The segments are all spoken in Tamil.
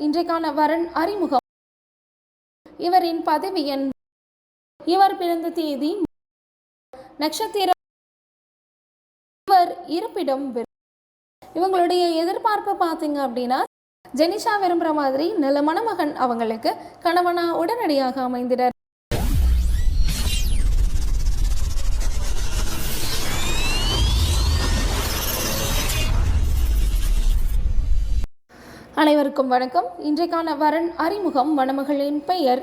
இன்றைக்கான வரன் அறிமுகம். இவரின் பதவி எண், இவர் பிறந்த தேதி, நட்சத்திரம், இவர் இருப்பிடம். இவங்களுடைய எதிர்பார்ப்பு பார்த்தீங்க அப்படின்னா, ஜெனிஷா விரும்புகிற மாதிரி நல்ல மணமகன் அவங்களுக்கு கணவனா உடனடியாக அமைந்திட. அனைவருக்கும் வணக்கம். இன்றைக்கான வரன் அறிமுகம். மணமகளின் பெயர்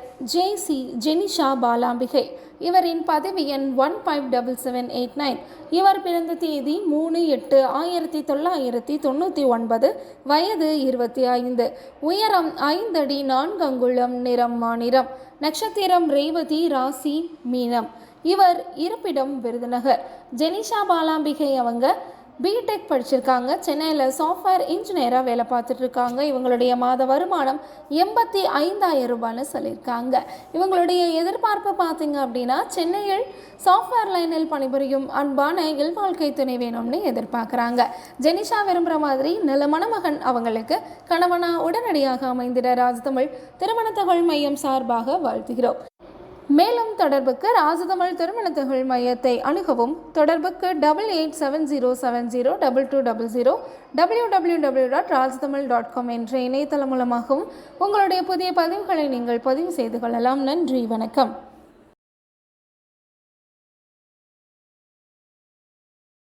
ஜெனிஷா பாலாம்பிகை. இவரின் பதவி எண் 157789. இவர் பிறந்த தேதி 3/8/1999. வயது 25. உயரம் 5 அடி 4 அங்குலம். நிறம் மாநிறம். நட்சத்திரம் ரேவதி. ராசி மீனம். இவர் இருப்பிடம் விருதுநகர். ஜெனிஷா பாலாம்பிகை அவங்க பிடெக் படிச்சிருக்காங்க. சென்னையில் சாஃப்ட்வேர் இன்ஜினியராக வேலை பார்த்துட்ருக்காங்க. இவங்களுடைய மாத வருமானம் 85,000 ரூபான்னு சொல்லியிருக்காங்க. இவங்களுடைய எதிர்பார்ப்பு பார்த்தீங்க அப்படின்னா, சென்னையில் சாஃப்ட்வேர் லைனில் பணிபுரியும் அன்பான இல்வாழ்க்கை துணை வேணும்னு எதிர்பார்க்குறாங்க. ஜெனிஷா விரும்புகிற மாதிரி நல்ல மணமகன் அவங்களுக்கு கணவனா உடனடியாக அமைந்திட ராஜ்தமிழ் திருமணத்தகவல் மையம் சார்பாக வாழ்த்துகிறோம். மேலும் தொடர்புக்கு ராஜதமிழ் திருமணத்தகவல் மையத்தை அணுகவும். தொடர்புக்கு 8870702200 www.rajtamil.com என்ற இணையதளம் மூலமாகவும் உங்களுடைய புதிய பதிவுகளை நீங்கள் பதிவு செய்து கொள்ளலாம். நன்றி, வணக்கம்.